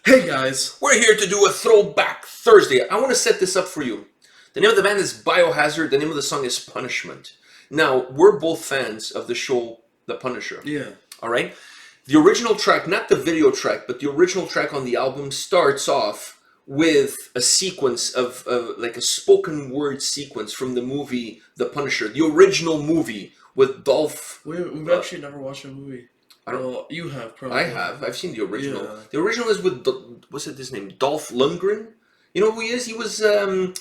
Hey guys, We're here to do a Throwback Thursday. I want to set this up for you. The name of the band is Biohazard. The name of the song is Punishment. Now, we're both fans of the show The Punisher. yeah. All right? The original track, not the video track, but the original track on the album starts off with a sequence of, like a spoken word sequence from the movie The Punisher, the original movie with Dolph. We've actually never watched a movie. I don't- Well, you have probably. I have. I've seen the original. Yeah. The original is with what's it? His name? Dolph Lundgren. You know who he is? He was Ivan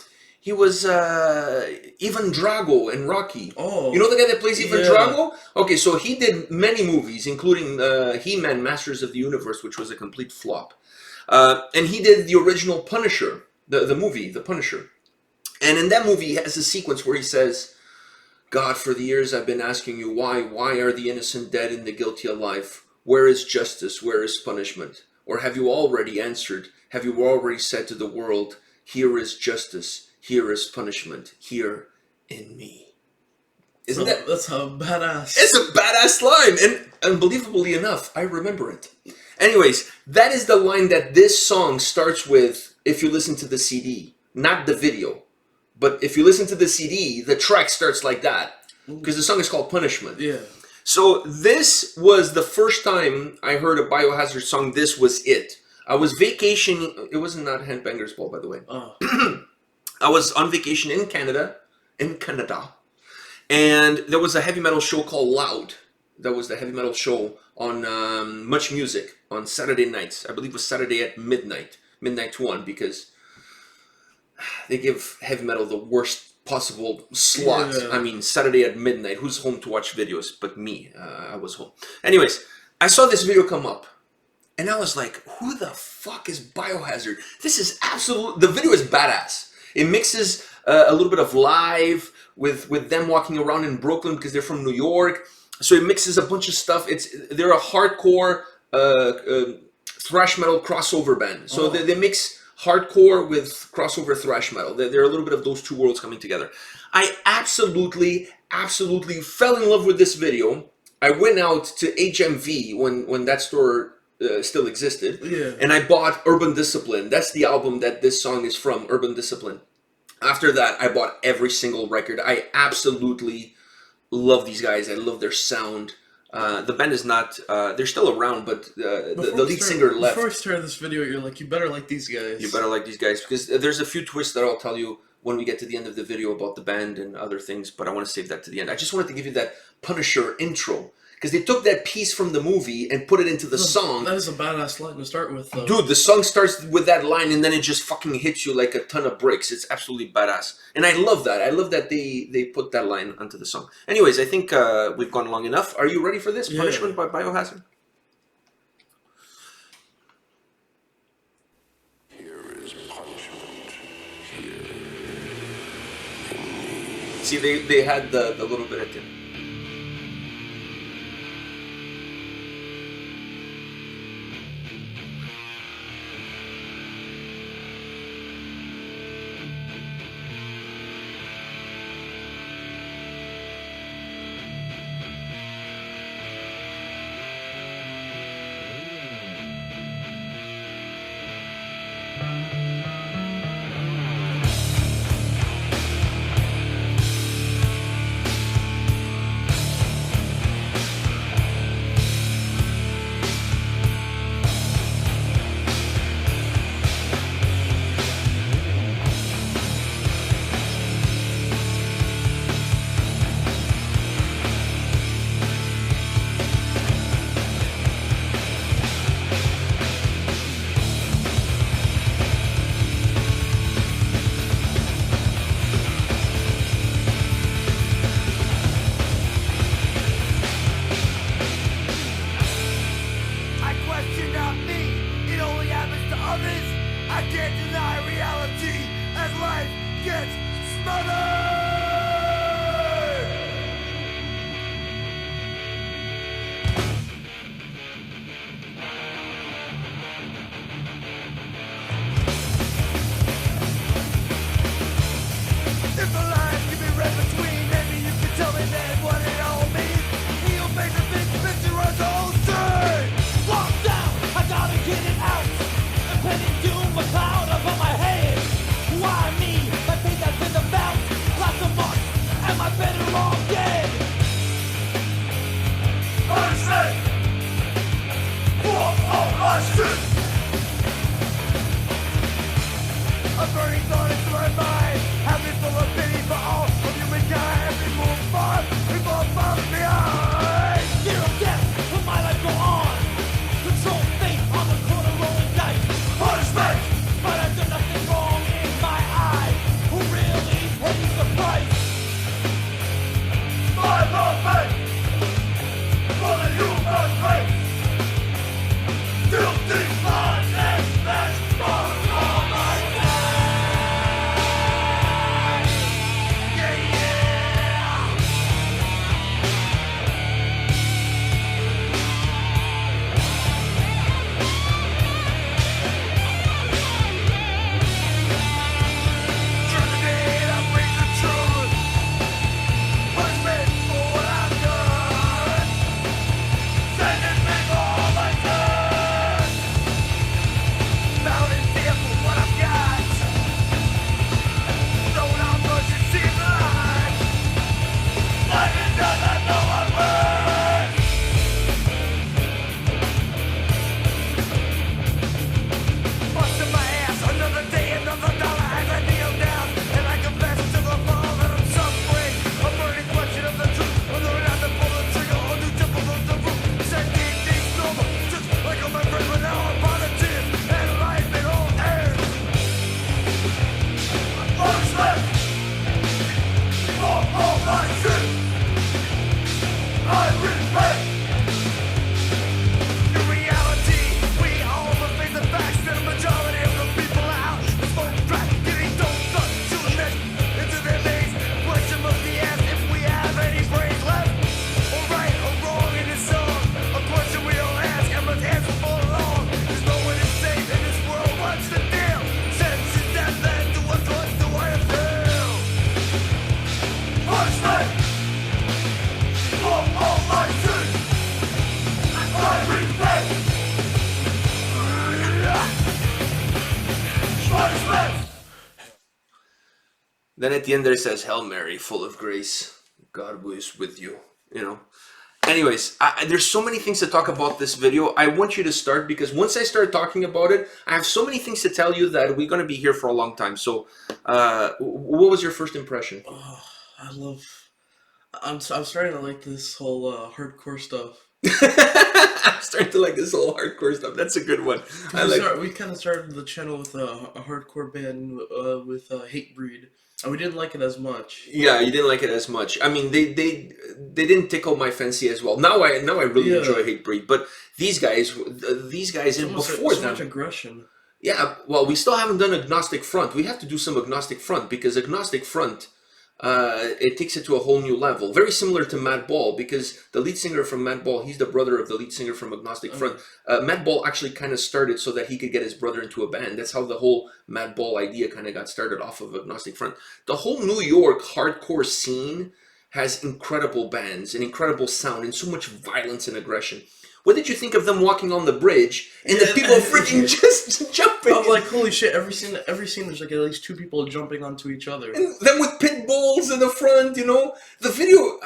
Drago in Rocky. Oh. You know the guy that plays Ivan Yeah. Drago? Okay, so he did many movies, including He-Man: Masters of the Universe, which was a complete flop. And he did the original Punisher, the movie, The Punisher. And in that movie, he has a sequence where he says, God, for the years I've been asking you why are the innocent dead and the guilty alive? Where is justice? Where is punishment? Or have you already answered? Have you already said to the world, here is justice, here is punishment, here in me? Isn't that... That's a badass. It's a badass line, and unbelievably enough, I remember it. Anyways, that is the line that this song starts with if you listen to the CD, not the video. But if you listen to the CD, the track starts like that, because the song is called Punishment. Yeah. So this was the first time I heard a Biohazard song. This was it. I was vacationing. It wasn't not Handbanger's Ball, by the way. Oh. I was on vacation in Canada, and there was a heavy metal show called Loud. That was the heavy metal show on Much Music on Saturday nights. I believe it was Saturday at midnight to 1, because they give heavy metal the worst possible slot. Yeah. I mean, Saturday at midnight. Who's home to watch videos but me? I was home. Anyways, I saw this video come up, and I was like, who the fuck is Biohazard? This is absolute... The video is badass. It mixes a little bit of live with them walking around in Brooklyn because they're from New York. So it mixes a bunch of stuff. They're a hardcore thrash metal crossover band. So they mix hardcore with crossover thrash metal. They're a little bit of those two worlds coming together. I absolutely fell in love with this video. I went out to HMV when that store still existed. Yeah. And I bought Urban Discipline. That's the album that this song is from, Urban Discipline. After that, I bought every single record. I absolutely love these guys. I love their sound. The band is not, they're still around, but the lead singer left. Before I started this video, you're like, you better like these guys. You better like these guys, because there's a few twists that I'll tell you when we get to the end of the video about the band and other things, but I want to save that to the end. I just wanted to give you that Punisher intro, because they took that piece from the movie and put it into the song. That is a badass line to start with, though. Dude, the song starts with that line and then it just fucking hits you like a ton of bricks. It's absolutely badass. And I love that. I love that they put that line onto the song. Anyways, I think we've gone long enough. Are you ready for this? Yeah. Punishment by Biohazard? Here is punishment. Here in me. See, they had the little bit at the end. Am I better off dead? Punishment for all my sins. A burning thought into my mind, have me full of pity for all of humankind. As we move forward, we fall far behind. Fear of death, will my life go on? Control fate on the corner rolling dice. Punishment, but I've done nothing wrong in my eyes. Who really pays the price? My movement for the human race. Guilty punishment for all my Then at the end there it says, Hail Mary, full of grace, God is with you, you know. Anyways, there's so many things to talk about this video. I want you to start because once I start talking about it, I have so many things to tell you that we're going to be here for a long time. So, what was your first impression? Oh, I'm starting to like this whole hardcore stuff. I'm starting to like this whole hardcore stuff. That's a good one. We kind of started the channel with a hardcore band with Hatebreed. And we didn't like it as much. Yeah, you didn't like it as much. I mean, they didn't tickle my fancy as well. Now I really enjoy Hatebreed, but these guys and before so them, much aggression. Yeah, well, we still haven't done Agnostic Front. We have to do some Agnostic Front because Agnostic Front, it takes it to a whole new level. Very similar to Matt Ball because the lead singer from Matt Ball, he's the brother of the lead singer from Agnostic Front. Matt Ball actually kind of started so that he could get his brother into a band. That's how the whole Matt Ball idea kind of got started off of Agnostic Front. The whole New York hardcore scene has incredible bands and incredible sound and so much violence and aggression. What did you think of them walking on the bridge and the people freaking just jumping? I'm like, holy shit! Every scene, there's like at least two people jumping onto each other. And then with pit bulls in the front, you know, the video.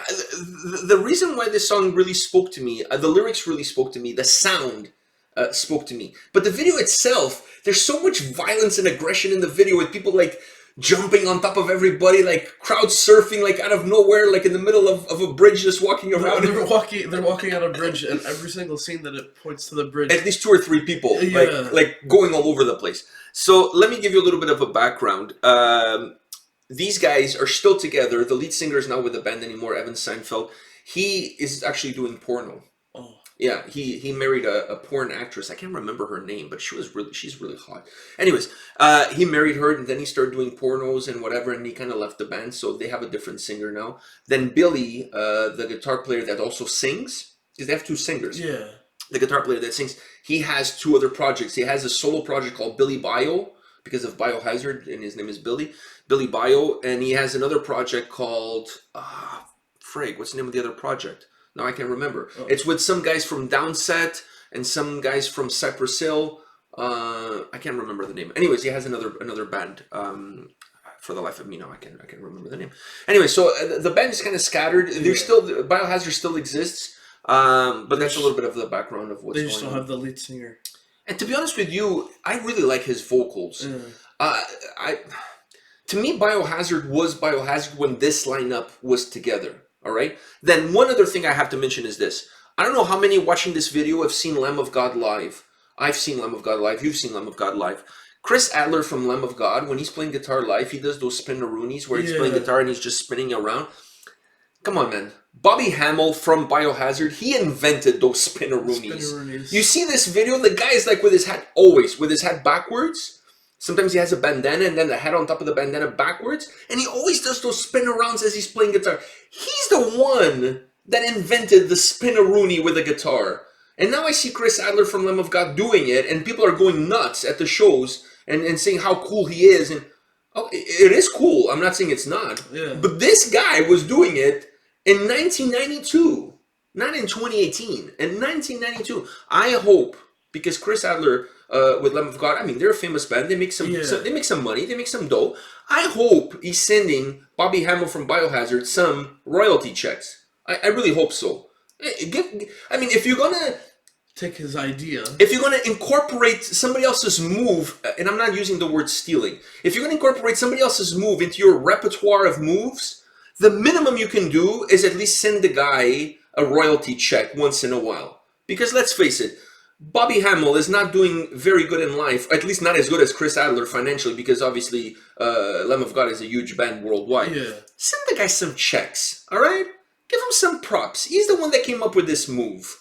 The reason why this song really spoke to me, the lyrics really spoke to me, the sound spoke to me, but the video itself, there's so much violence and aggression in the video with people like jumping on top of everybody, like crowd surfing, like out of nowhere, like in the middle of a bridge, just walking around. They're walking on a bridge, and every single scene that it points to the bridge, at least 2 or 3 people, like going all over the place. So let me give you a little bit of a background. These guys are still together. The lead singer is not with the band anymore, Evan Seinfeld. He is actually doing porno. Oh. Yeah, he married a porn actress. I can't remember her name, but she's really hot. Anyways, he married her, and then he started doing pornos and whatever, and he kind of left the band, so they have a different singer now. Then Billy, the guitar player that also sings, because they have 2 singers. Yeah. The guitar player that sings, he has 2 other projects. He has a solo project called Billy Bio, because of Biohazard, and his name is Billy Bio, and he has another project called, what's the name of the other project? Now I can't remember. Oh. It's with some guys from Downset and some guys from Cypress Hill. I can't remember the name. Anyways, he has another band. for the life of me now, I can remember the name. Anyway, so the band is kind of scattered. There's still Biohazard still exists, but that's a little bit of the background of what's They going just don't on. have the lead singer. And to be honest with you, I really like his vocals. To me, Biohazard was Biohazard when this lineup was together. All right. Then one other thing I have to mention is this. I don't know how many watching this video have seen Lamb of God live. I've seen Lamb of God live. You've seen Lamb of God live. Chris Adler from Lamb of God, when he's playing guitar live, he does those spinneroonies where he's playing guitar and he's just spinning around. Come on, man. Bobby Hamill from Biohazard, he invented those spinneroonies. You see this video? The guy is like with his hat, always with his hat backwards. Sometimes he has a bandana and then the hat on top of the bandana backwards. And he always does those spin arounds as he's playing guitar. He's the one that invented the spinneroonie with a guitar. And now I see Chris Adler from Lamb of God doing it, and people are going nuts at the shows and saying how cool he is. And oh, it is cool. I'm not saying it's not. Yeah. But this guy was doing it in 1992, not in 2018. In 1992, I hope, because Chris Adler with Lamb of God, I mean, they're a famous band. They make some they make some money. They make some dough. I hope he's sending Bobby Hamill from Biohazard some royalty checks. I really hope so. I mean, if you're gonna take his idea, if you're gonna incorporate somebody else's move, and I'm not using the word stealing, if you're gonna incorporate somebody else's move into your repertoire of moves, the minimum you can do is at least send the guy a royalty check once in a while. Because let's face it, Bobby Hamill is not doing very good in life, at least not as good as Chris Adler financially, because obviously Lamb of God is a huge band worldwide. Yeah. Send the guy some checks, all right? Give him some props. He's the one that came up with this move.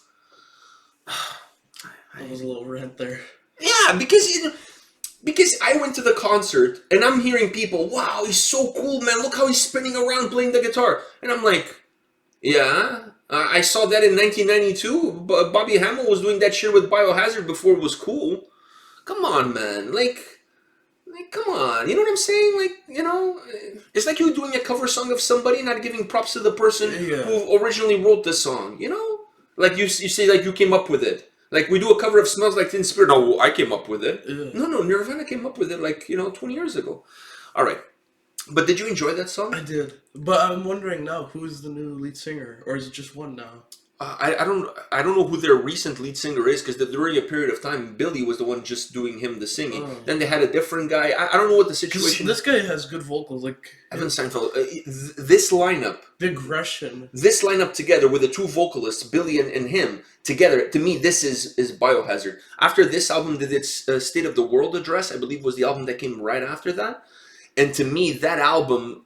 That was a little rant there. Yeah, because I went to the concert and I'm hearing people, wow, he's so cool, man. Look how he's spinning around playing the guitar. And I'm like, yeah, I saw that in 1992. Bobby Hamill was doing that shit with Biohazard before it was cool. Come on, man. Like, come on. You know what I'm saying? Like, you know, it's like you doing a cover song of somebody, not giving props to the person who originally wrote the song, you know? Like you say, like you came up with it. Like we do a cover of Smells Like Teen Spirit. No, I came up with it. Yeah. No, Nirvana came up with it like, 20 years ago. All right. But did you enjoy that song? I did. But I'm wondering now, who is the new lead singer? Or is it just one now? I don't know who their recent lead singer is, because during a period of time, Billy was the one just doing him the singing. Oh. Then they had a different guy. I don't know what the situation This guy has good vocals, like Evan Seinfeld. This lineup. the aggression. This lineup together with the two vocalists, Billy and him, together, to me, this is Biohazard. After this album did its State of the World address, I believe was the album that came right after that. And to me, that album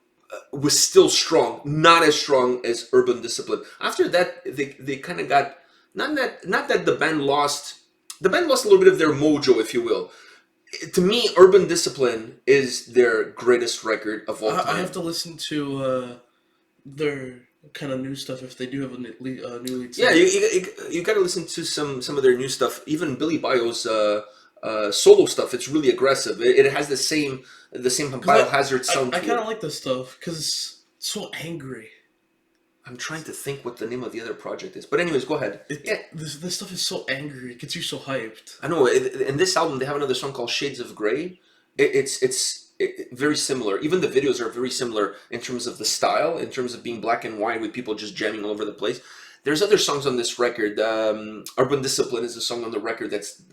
was still strong, not as strong as Urban Discipline. After that, they kind of got, not that the band lost a little bit of their mojo, if you will. To me, Urban Discipline is their greatest record of all time. I have to listen to their kind of new stuff if they do have a new lead singer. Yeah, you got to listen to some of their new stuff. Even Billy Bio's solo stuff. It's really aggressive. It has the same Biohazard sound. I to kind it. of like this stuff because it's so angry. I'm trying to think what the name of the other project is. But anyways, go ahead. This stuff is so angry. It gets you so hyped. I know. In this album, they have another song called Shades of Grey. It's very similar. Even the videos are very similar in terms of the style, in terms of being black and white with people just jamming all over the place. There's other songs on this record. Urban Discipline is a song on the record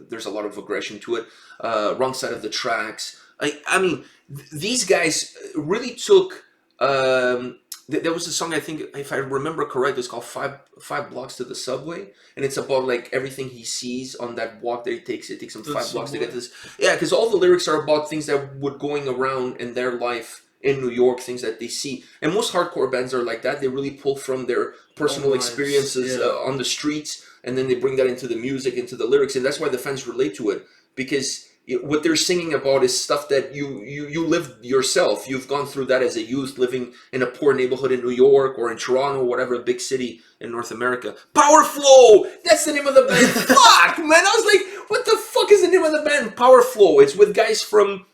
there's a lot of aggression to it. Wrong Side of the Tracks. I mean, these guys really took... there was a song, I think, if I remember correctly, it's called Five Blocks to the Subway, and it's about like everything he sees on that walk that he takes. It takes him 5 blocks to get to this. Yeah, because all the lyrics are about things that would going around in their life in New York, things that they see. And most hardcore bands are like that. They really pull from their personal experiences on the streets, and then they bring that into the music, into the lyrics, and that's why the fans relate to it, because what they're singing about is stuff that you lived yourself. You've gone through that as a youth, living in a poor neighborhood in New York or in Toronto, whatever, a big city in North America. Power Flow! That's the name of the band. Fuck, man! I was like, what the fuck is the name of the band? Power Flow. It's with guys from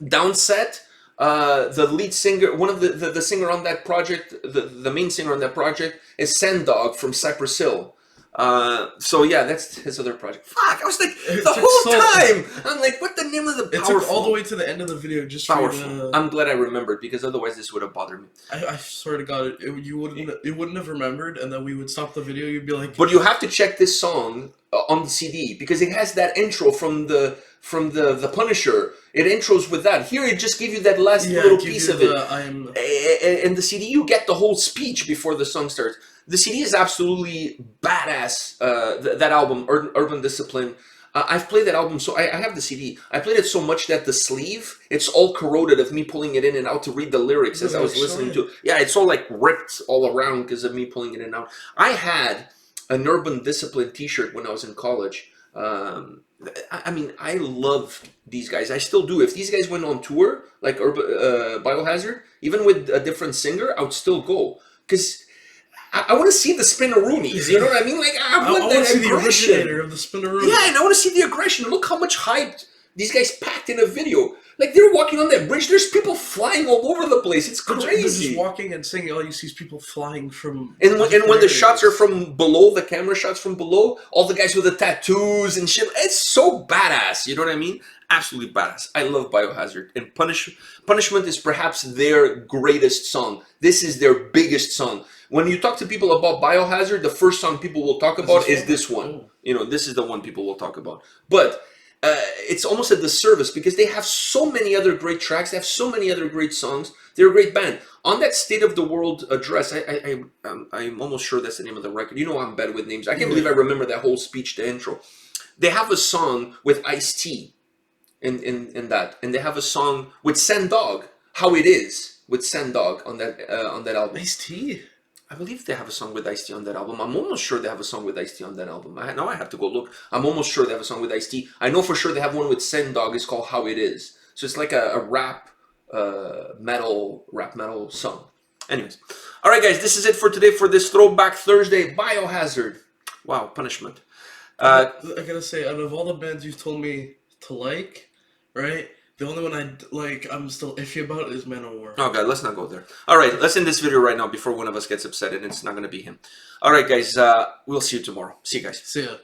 Downset. The lead singer, one of the singer on that project, the main singer on that project is Sand Dog from Cypress Hill. So yeah, that's his other project. Fuck, I was like It the took whole so- time. I'm like, what the name of the It powerful? took all the way to the end of the video just for you Powerful. to... I'm glad I remembered because otherwise this would have bothered me. I swear to God, you wouldn't have remembered, and then we would stop the video. You'd be like, But you have to check this song on the CD because it has that intro from the Punisher. It intros with that. Here it just gives you that last little piece of it. And the CD, you get the whole speech before the song starts. The CD is absolutely badass. That album, Urban Discipline. I've played that album, so I have the CD. I played it so much that the sleeve, it's all corroded of me pulling it in and out to read the lyrics as I was listening to it. Yeah, it's all like ripped all around because of me pulling it in and out. I had an Urban Discipline t-shirt when I was in college. I mean, I love these guys. I still do. If these guys went on tour, like Biohazard, even with a different singer, I would still go. Because I want to see the Spinneroonies, you know what I mean? Like, I want to see aggression. the originator of the Spinneroonie. Yeah, and I want to see the aggression. Look how much hype these guys packed in a video. Like, they're walking on that bridge. There's people flying all over the place. It's crazy. They're just walking and singing. All you see is people flying from... And when the shots are from below, the camera shots from below, all the guys with the tattoos and shit, it's so badass. You know what I mean? Absolutely badass. I love Biohazard. And Punishment is perhaps their greatest song. This is their biggest song. When you talk to people about Biohazard, the first song people will talk about is this one. Oh. You know, this is the one people will talk about. But it's almost a disservice because they have so many other great tracks. They have so many other great songs. They're a great band. On that State of the World address, I'm almost sure that's the name of the record. You know I'm bad with names. I can't believe I remember that whole speech, the intro. They have a song with Ice-T in that. And they have a song with Sandog, How It Is, with Sandog on that album. Ice-T? I believe they have a song with Ice-T on that album. I'm almost sure they have a song with Ice-T on that album. Now I have to go look. I'm almost sure they have a song with Ice-T. I know for sure they have one with Sendog. It's called How It Is. So it's like a rap metal song. Anyways. Alright guys, this is it for today for this Throwback Thursday. Biohazard. Wow, Punishment. I gotta say, out of all the bands you've told me to like, right? The only one I'm still iffy about is Manowar. Oh god, let's not go there. Alright, let's end this video right now before one of us gets upset and it's not going to be him. Alright guys, we'll see you tomorrow. See you guys. See ya.